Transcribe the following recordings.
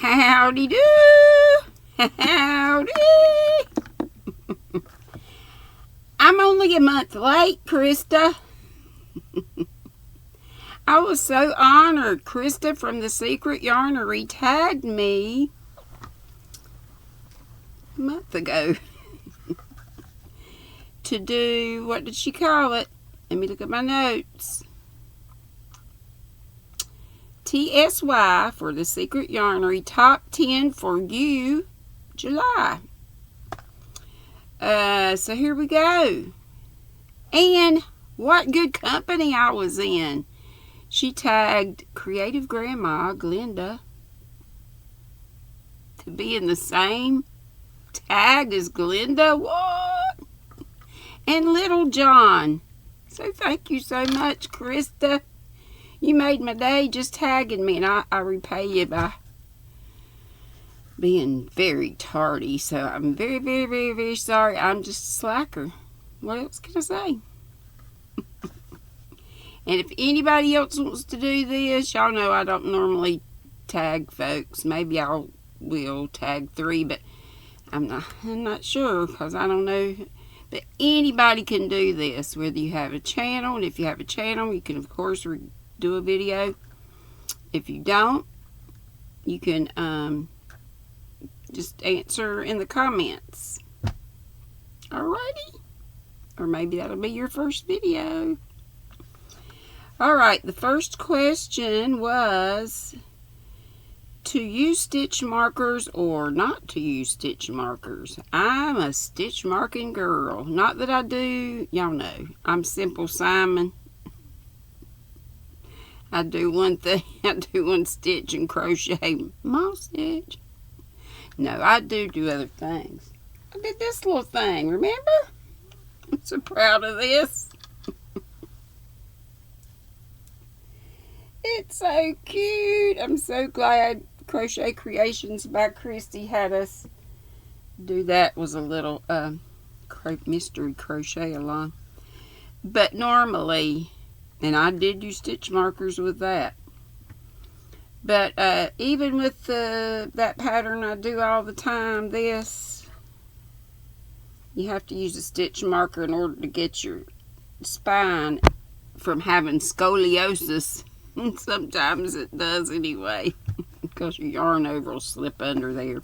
Howdy do! Howdy! I'm only a month late, Christa. I was so honored. Christa from the Secret Yarnery tagged me a month ago to do, what did she call it? Let me look at my notes. TSY for the Secret Yarnery Top 10 for You, July. So here we go. And what good company I was in. She tagged Creative Grandma Glenda to be in the same tag as Glenda. What? And Little John. So thank you so much, Christa. You made my day just tagging me, and I repay you by being very tardy. So I'm very, very, very, very sorry. I'm just a slacker. What else can I say? And if anybody else wants to do this, y'all know I don't normally tag folks. Maybe I will tag 3, but I'm not sure because I don't know. But anybody can do this, whether you have a channel. And if you have a channel, you can, of course, do a video. If you don't, you can just answer in the comments. Alrighty? Or maybe that'll be your first video. Alright, the first question was to use stitch markers or not to use stitch markers. I'm a stitch marking girl. Not that I do, y'all know, I'm Simple Simon. I do one thing, I do one stitch and crochet. Small stitch. No, I do other things. I did this little thing, remember? I'm so proud of this. It's so cute. I'm so glad Crochet Creations by Christy had us do that. Was a little mystery crochet along. But normally, and I did use stitch markers with that. But even with that pattern I do all the time, this, you have to use a stitch marker in order to get your spine from having scoliosis. And sometimes it does anyway, because your yarn over will slip under there.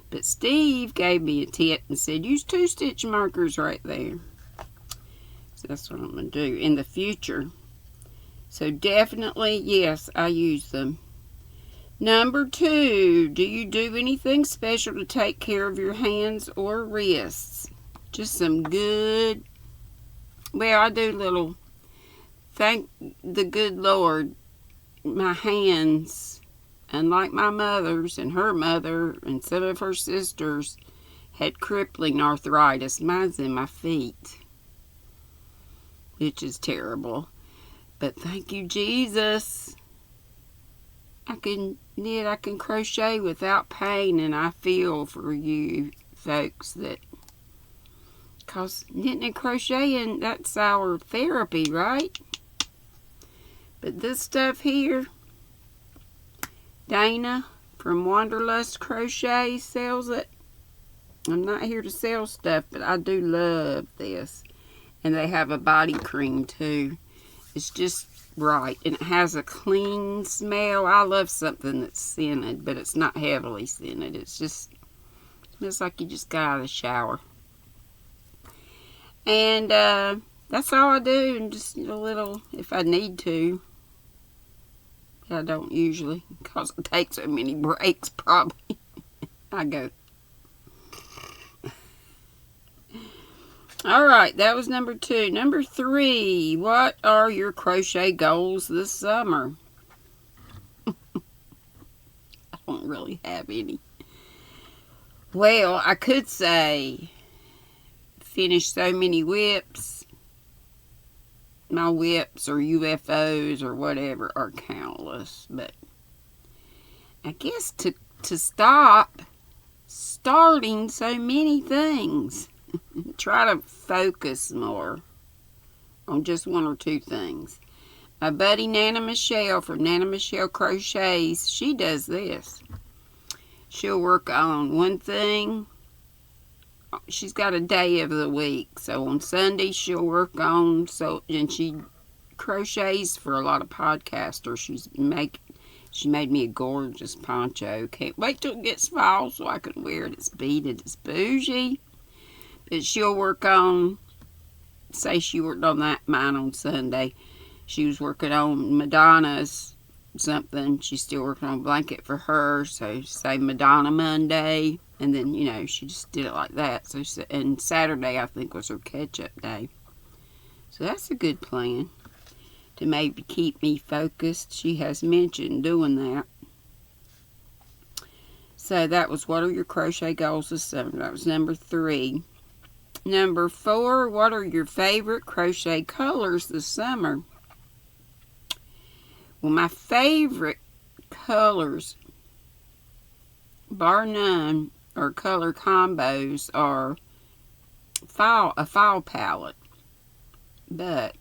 But Steve gave me a tip and said, use 2 stitch markers right there. So that's what I'm going to do in the future. So definitely, yes, I use them. Number 2, do you do anything special to take care of your hands or wrists? Just some good, well, I do little, thank the good Lord, my hands, unlike my mother's and her mother and some of her sisters, had crippling arthritis. Mine's in my feet, which is terrible. But thank you, Jesus. I can knit, I can crochet without pain, and I feel for you folks that, because knitting and crocheting, that's our therapy, right? But this stuff here, Dana from Wanderlust Crochet sells it. I'm not here to sell stuff, but I do love this. And they have a body cream too. It's just right, and it has a clean smell. I love something that's scented, but it's not heavily scented. It's just smells like you just got out of the shower. And that's all I do, and just a little if I need to. I don't usually, because I take so many breaks, probably. I go. Alright, that was number 2. Number 3, what are your crochet goals this summer? I don't really have any. Well, I could say finish so many whips. My whips or UFOs or whatever are countless, but I guess to stop starting so many things. Try to focus more on just 1 or 2 things. My buddy Nana Michelle from Nana Michelle Crochets, she does this. she'll work on one thing. She's got a day of the week. So on Sunday she'll work on, and she crochets for a lot of podcasters. She made me a gorgeous poncho. Can't wait till it gets fall so I can wear it. It's beaded. It's bougie. But she'll work on, say she worked on mine on Sunday. She was working on Madonna's something. She's still working on a blanket for her. So say Madonna Monday. And then, she just did it like that. And Saturday, I think, was her catch-up day. So that's a good plan to maybe keep me focused. She has mentioned doing that. So that was, what are your crochet goals this summer? That was number 3. Number 4, what are your favorite crochet colors this summer? Well, my favorite colors, bar none, or color combos are a fall palette. But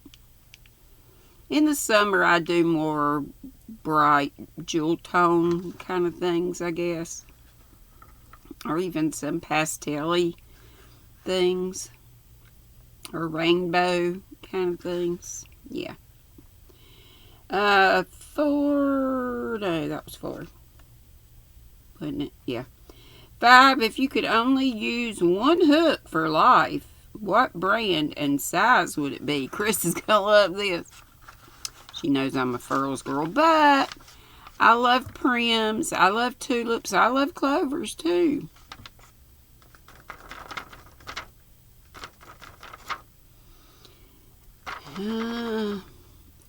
in the summer, I do more bright jewel tone kind of things, I guess. Or even some pastel-y things. Or rainbow kind of things. Yeah. 4. No, that was 4. Wasn't it? Yeah. 5. If you could only use one hook for life, what brand and size would it be? Christa's gonna love this. She knows I'm a furls girl, but I love prims. I love tulips. I love clovers too.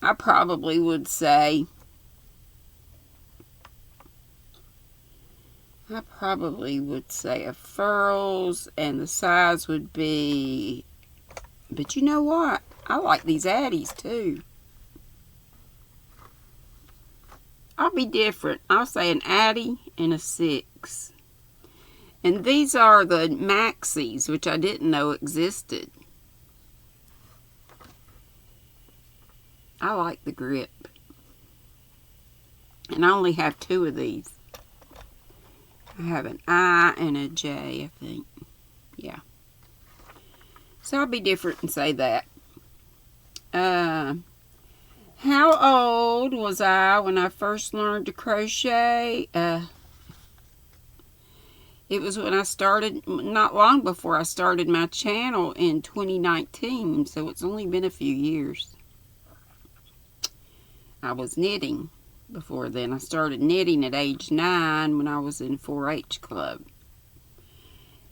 I probably would say a furls, and the size would be, but you know what? I like these Addies too. I'll be different. I'll say an Addie and a 6. And these are the Maxis, which I didn't know existed. I like the grip. And I only have 2 of these. I have an I and a J, I think. Yeah. So I'll be different and say that. How old was I when I first learned to crochet? It was when I started, not long before I started my channel in 2019. So it's only been a few years. I was knitting before then. I started knitting at age 9 when I was in 4-H club.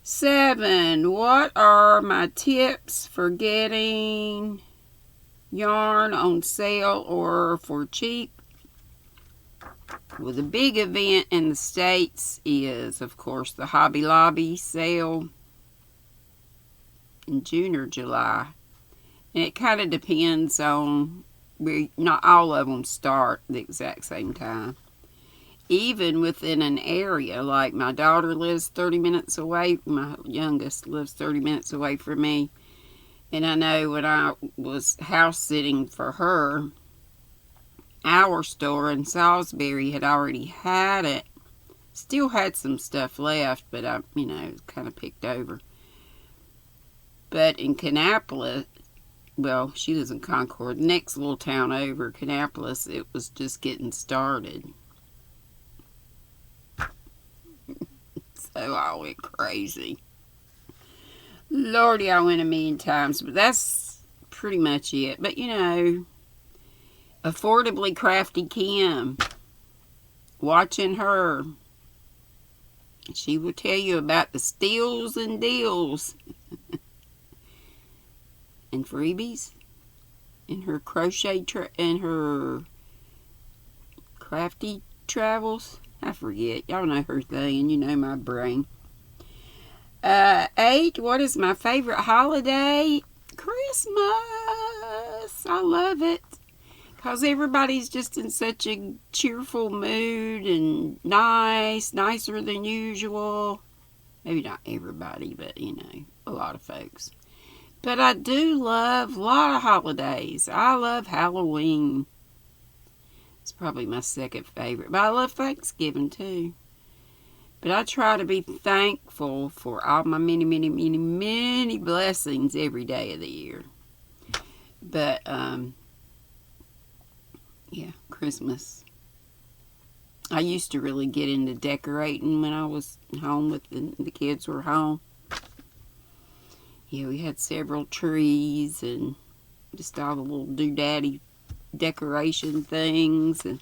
7. What are my tips for getting yarn on sale or for cheap? Well, the big event in the States is, of course, the Hobby Lobby sale in June or July. And it kind of depends on where, not all of them start the exact same time. Even within an area, like my daughter lives 30 minutes away, my youngest lives 30 minutes away from me. And I know when I was house sitting for her, our store in Salisbury had already had it. Still had some stuff left, but I, kind of picked over. But in Kannapolis, well, she lives in Concord, next little town over, Kannapolis, it was just getting started. So I went crazy. Lordy, I went a million times, but that's pretty much it. But, Affordably Crafty Kim, watching her, she will tell you about the steals and deals and freebies in her crochet and her crafty travels. I forget. Y'all know her thing, and you know my brain. 8. What is my favorite holiday? Christmas. I love it. Because everybody's just in such a cheerful mood and nicer than usual. Maybe not everybody, but, a lot of folks. But I do love a lot of holidays. I love Halloween. It's probably my second favorite. But I love Thanksgiving, too. But I try to be thankful for all my many, many, many, many blessings every day of the year. But, yeah, Christmas. I used to really get into decorating when I was home with the kids were home. Yeah, we had several trees and just all the little doodaddy decoration things. And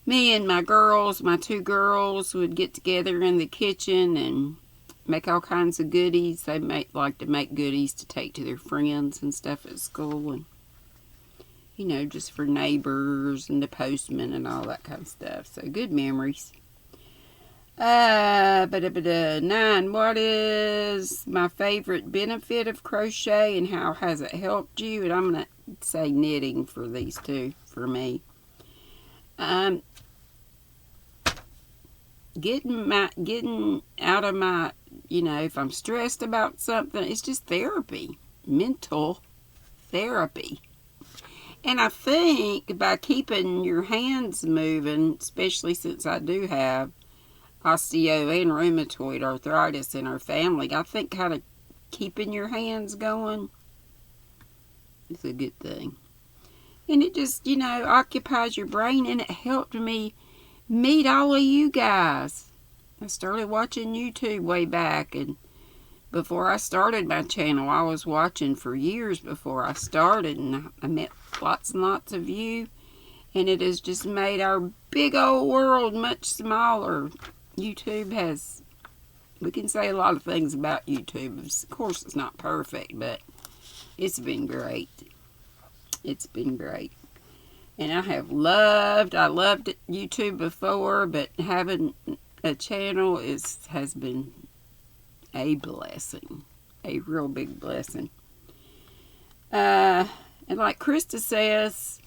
me and my girls, my 2 girls, would get together in the kitchen and make all kinds of goodies. They like to make goodies to take to their friends and stuff at school. And, you know, just for neighbors and the postman and all that kind of stuff. So, good memories. 9. What is my favorite benefit of crochet and how has it helped you? And I'm going to say knitting for these two, for me. Getting out of my, you know, if I'm stressed about something, it's just therapy. Mental therapy. And I think by keeping your hands moving, especially since I do have osteo and rheumatoid arthritis in our family, I think kind of keeping your hands going is a good thing. And it just, you know, occupies your brain, and it helped me meet all of you guys. I started watching YouTube way back, and before I started my channel, I was watching for years before I started, and I met lots and lots of you, and it has just made our big old world much smaller. YouTube has, we can say a lot of things about YouTube. Of course, it's not perfect, but it's been great. It's been great. And I loved YouTube before, but having a channel has been a blessing. A real big blessing. And like Christa says,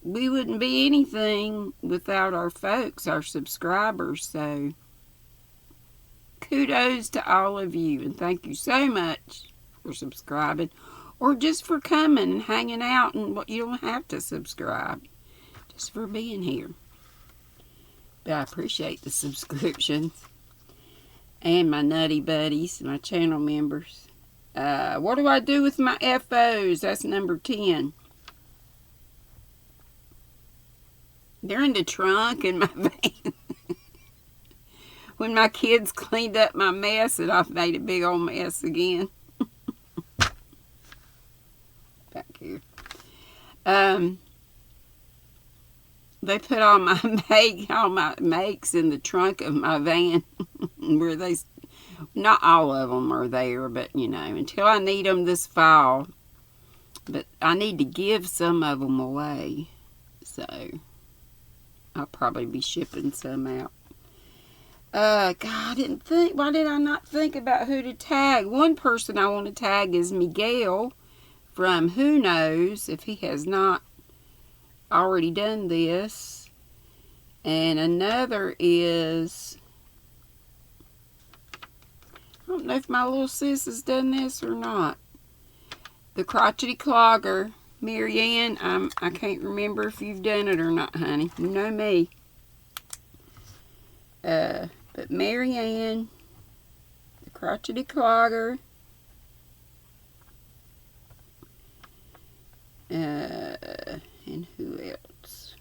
we wouldn't be anything without our folks, our subscribers. So, kudos to all of you. And thank you so much for subscribing. Or just for coming and hanging out. And you don't have to subscribe. Just for being here. But I appreciate the subscriptions. And my nutty buddies, my channel members. What do I do with my FOs? That's number 10. They're in the trunk in my van. When my kids cleaned up my mess, and I've made a big old mess again. Back here. They put all my makes in the trunk of my van. Where they, not all of them are there, but you know, until I need them this fall. But I need to give some of them away. So I'll probably be shipping some out. God, why did I not think about who to tag? One person I want to tag is Miguel from Who Knows, if he has not already done this. And another is, I don't know if my little sis has done this or not. The Crotchety Clogger. Marianne, I can't remember if you've done it or not, honey. You know me. But Marianne, the Crotchety Clogger, and who else?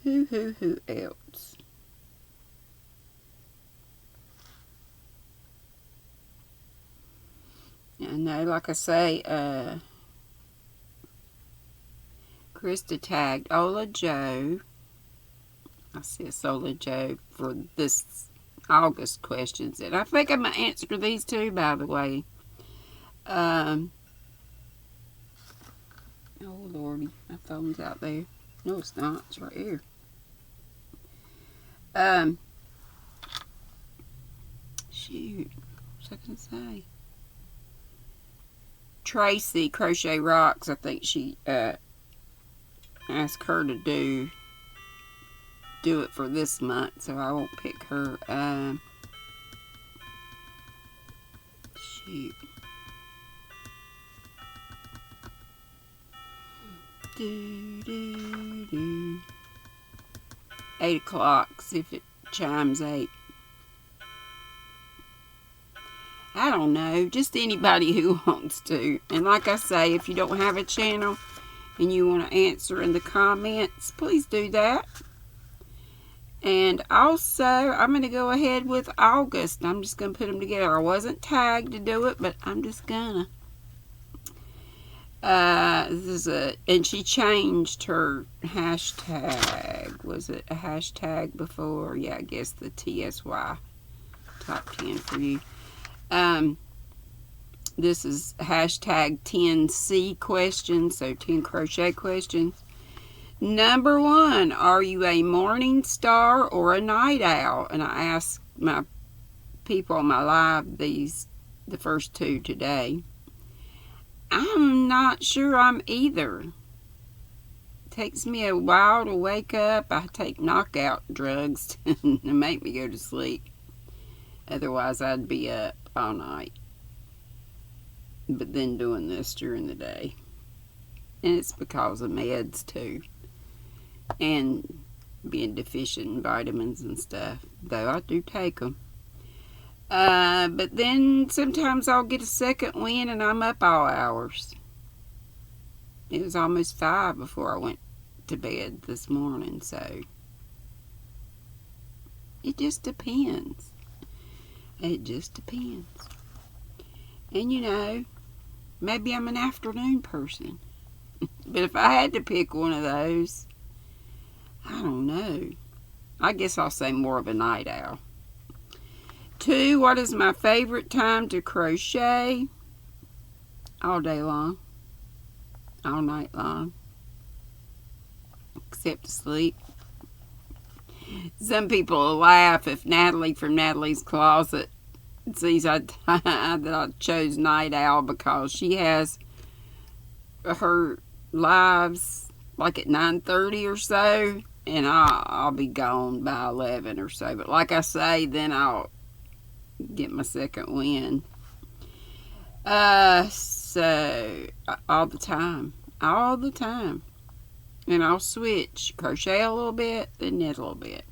Who else? I know, like I say, Christa tagged Ola Joe. I see Ola Joe for this August questions. And I think I'm going to answer these too, by the way. Oh, Lordy. My phone's out there. No, it's not. It's right here. Shoot. What's I going to say? Tracy Crochet Rocks, I think she asked her to do it for this month, so I won't pick her. Shoot. 8 o'clock. See if it chimes 8. I don't know, just anybody who wants to. And like I say, if you don't have a channel and you want to answer in the comments, please do that. And also, I'm going to go ahead with August. I'm just going to put them together. I wasn't tagged to do it, but I'm just going to. And she changed her hashtag. Was it a hashtag before? Yeah, I guess the TSY. Top 10 for you. This is hashtag 10C questions, so 10 crochet questions. Number 1, are you a morning star or a night owl? And I asked my people on my live the first 2 today. I'm not sure I'm either. It takes me a while to wake up. I take knockout drugs to make me go to sleep. Otherwise, I'd be up all night. But then doing this during the day. And it's because of meds too. And being deficient in vitamins and stuff. Though I do take them. But then sometimes I'll get a second wind and I'm up all hours. It was almost 5 before I went to bed this morning. So it just depends. It just depends. And you know, maybe I'm an afternoon person. But if I had to pick one of those, I don't know. I guess I'll say more of a night owl. 2, what is my favorite time to crochet? All day long. All night long. Except to sleep. Some people will laugh if Natalie from Natalie's Closet sees that I chose night owl, because she has her lives like at 9:30 or so, and I'll be gone by 11 or so. But like I say, then I'll get my second wind. So all the time, and I'll switch, crochet a little bit, then knit a little bit.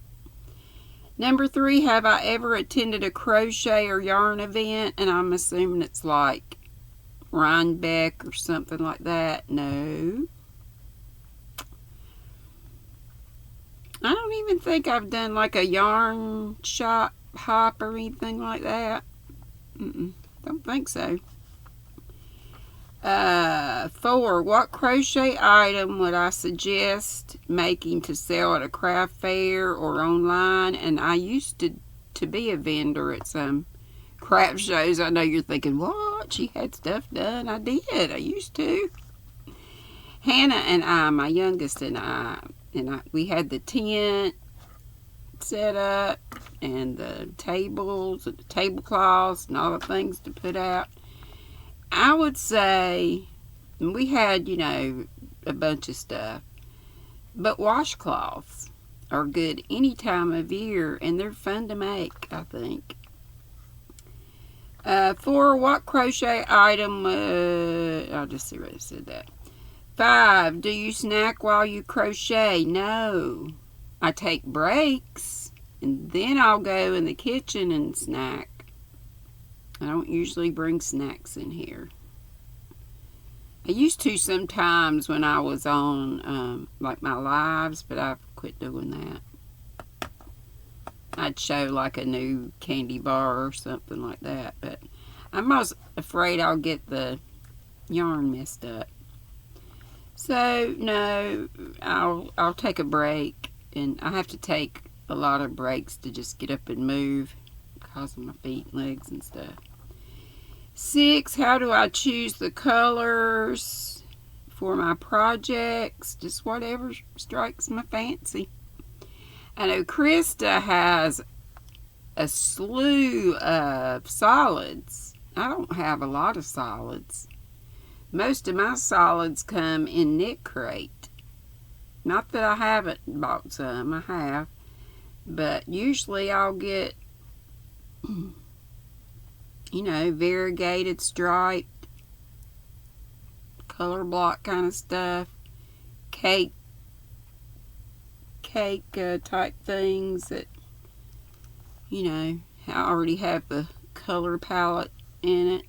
Number 3, have I ever attended a crochet or yarn event? And I'm assuming it's like Rhinebeck or something like that. No. I don't even think I've done like a yarn shop hop or anything like that. Don't think so. 4, what crochet item would I suggest making to sell at a craft fair or online? And I used to be a vendor at some craft shows. I know you're thinking, what? She had stuff done. I did. I used to. Hannah and I, my youngest and I, we had the tent set up and the tables and the tablecloths and all the things to put out. I would say we had, you know, a bunch of stuff, but washcloths are good any time of year, and they're fun to make, I think. 4, what crochet item, I'll just see where it said that. 5, do you snack while you crochet? No. I take breaks, and then I'll go in the kitchen and snack. I don't usually bring snacks in here. I used to sometimes when I was on like my lives, but I've quit doing that. I'd show like a new candy bar or something like that, but I'm most afraid I'll get the yarn messed up. So no, I'll take a break, and I have to take a lot of breaks to just get up and move because of my feet and legs and stuff. 6, how do I choose the colors for my projects? Just whatever strikes my fancy. I know Christa has a slew of solids. I don't have a lot of solids. Most of my solids come in Knit Crate. Not that I haven't bought some, I have. But usually I'll get, you know, variegated, striped, color block kind of stuff, cake type things that you know, I already have the color palette in it.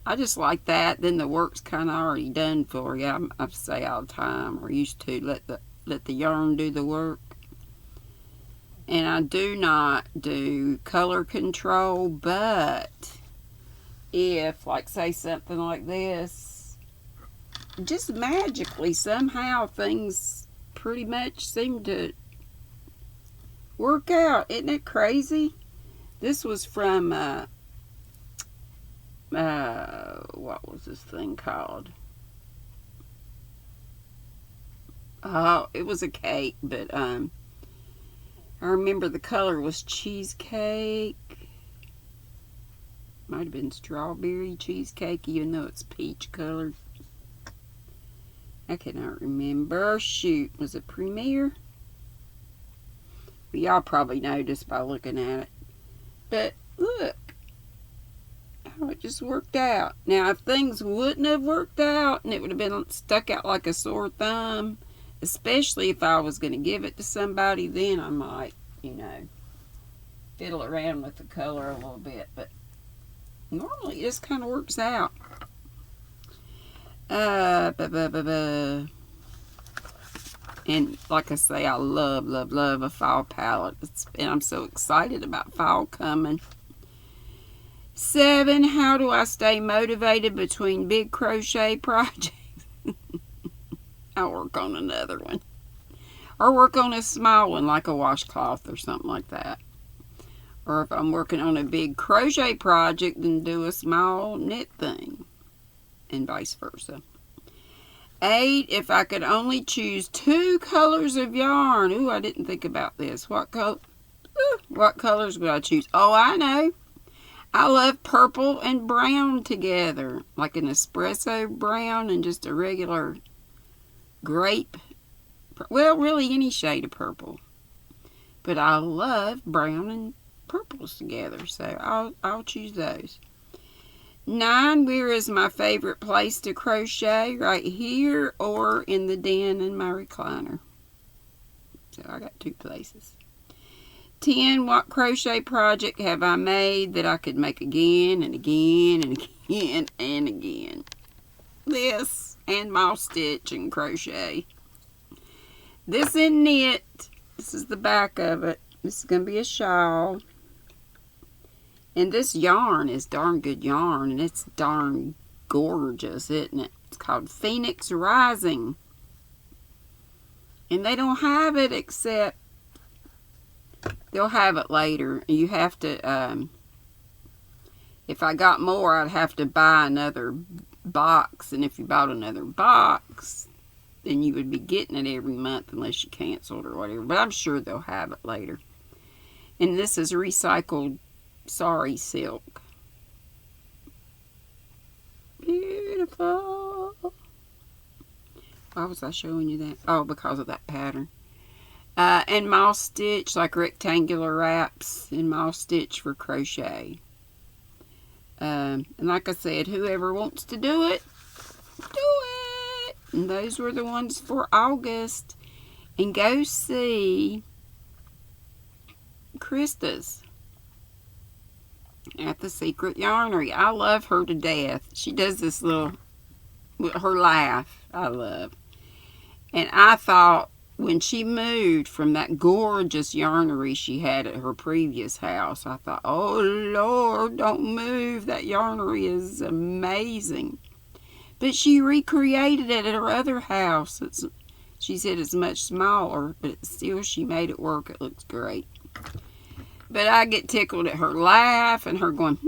I just like that. Then the work's kind of already done for you. I say all the time, or used to let the yarn do the work. And I do not do color control, but if, like, say something like this, just magically somehow things pretty much seem to work out. Isn't it crazy? This was from what was this thing called? Oh, it was a cake, but I remember the color was cheesecake. Might have been strawberry cheesecake, even though it's peach colored. I cannot remember. Shoot, was it Premier? Well, y'all probably know just by looking at it. But look how it just worked out. Now, if things wouldn't have worked out and it would have been stuck out like a sore thumb, especially if I was going to give it to somebody, then I might, you know, fiddle around with the color a little bit. But normally it just kind of works out. And like I say, I love, love, love a fall palette. And I'm so excited about fall coming. 7, how do I stay motivated between big crochet projects? I'll work on another one. Or work on a small one like a washcloth or something like that. Or if I'm working on a big crochet project, then do a small knit thing. And vice versa. 8, if I could only choose 2 colors of yarn. Ooh, I didn't think about this. What colors would I choose? Oh, I know. I love purple and brown together. Like an espresso brown and just a regular grape. Well, really any shade of purple. But I love brown and purples together. So I'll choose those. 9, where is my favorite place to crochet? Right here or in the den in my recliner. So I got 2 places. 10, what crochet project have I made that I could make again and again and again and again? This and moss stitch and crochet. This in knit. This is the back of it. This is going to be a shawl. And this yarn is darn good yarn, and it's darn gorgeous, isn't it? It's called Phoenix Rising. And they don't have it except they'll have it later. You have to, if I got more, I'd have to buy another box. And if you bought another box, then you would be getting it every month unless you canceled or whatever. But I'm sure they'll have it later. And this is recycled sari silk. Beautiful. Why was I showing you that? Oh, because of that pattern. And moss stitch, like rectangular wraps, and moss stitch for crochet. And like I said, whoever wants to do it, do it. And those were the ones for August. And go see Christa's at the Secret Yarnery. I love her to death. She does this little, her laugh, I love. And I thought, when she moved from that gorgeous yarnery she had at her previous house, I thought, oh Lord, don't move. That yarnery is amazing. But she recreated it at her other house. She said it's much smaller, but still she made it work. It looks great. But I get tickled at her laugh and her going,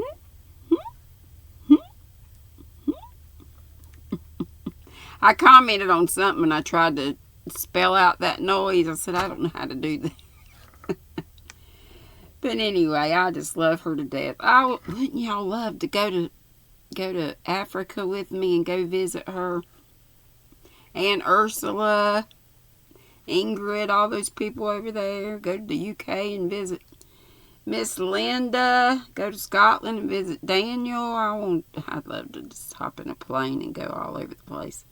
I commented on something and I tried to spell out that noise. I said, I don't know how to do that. But anyway, I just love her to death. Wouldn't y'all love to go to Africa with me and go visit her? And Ursula, Ingrid, all those people over there. Go to the UK and visit Miss Linda. Go to Scotland and visit Daniel. I'd love to just hop in a plane and go all over the place.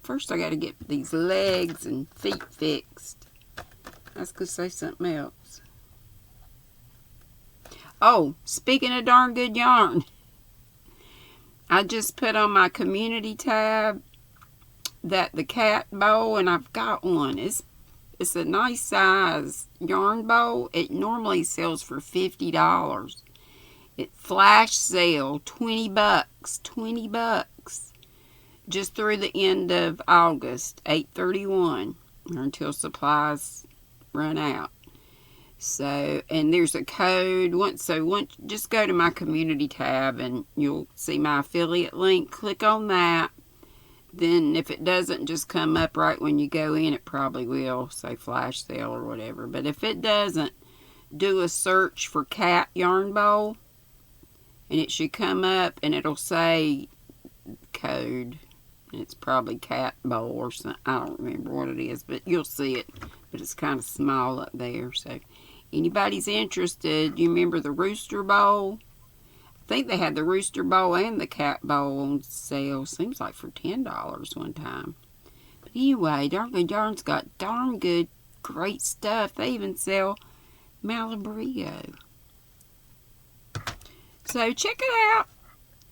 First, I got to get these legs and feet fixed. I was going to say something else. Oh, speaking of darn good yarn, I just put on my community tab that the cat bowl, and I've got one. It's a nice size yarn bowl. It normally sells for $50. It flash sale, 20 bucks, 20 bucks. Just through the end of August, 8/31, or until supplies run out. So, and there's a code. Just go to my community tab and you'll see my affiliate link. Click on that. Then if it doesn't just come up right when you go in, it probably will say flash sale or whatever. But if it doesn't, do a search for cat yarn bowl and it should come up and it'll say code. It's probably cat bowl or something. I don't remember what it is, but you'll see it. But it's kind of small up there. So anybody's interested, you remember the rooster bowl? I think they had the rooster bowl and the cat bowl on sale. Seems like for $10 one time. But anyway, Darn Good Yarn's got darn good, great stuff. They even sell Malabrio. So check it out.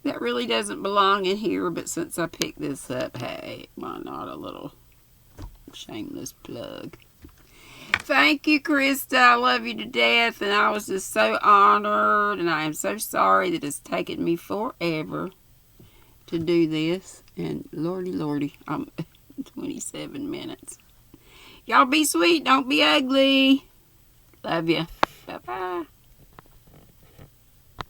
That really doesn't belong in here, but since I picked this up, hey, why not a little shameless plug? Thank you, Christa. I love you to death, and I was just so honored, and I am so sorry that it's taken me forever to do this. And lordy, I'm 27 minutes. Y'all be sweet. Don't be ugly. Love you. Bye-bye.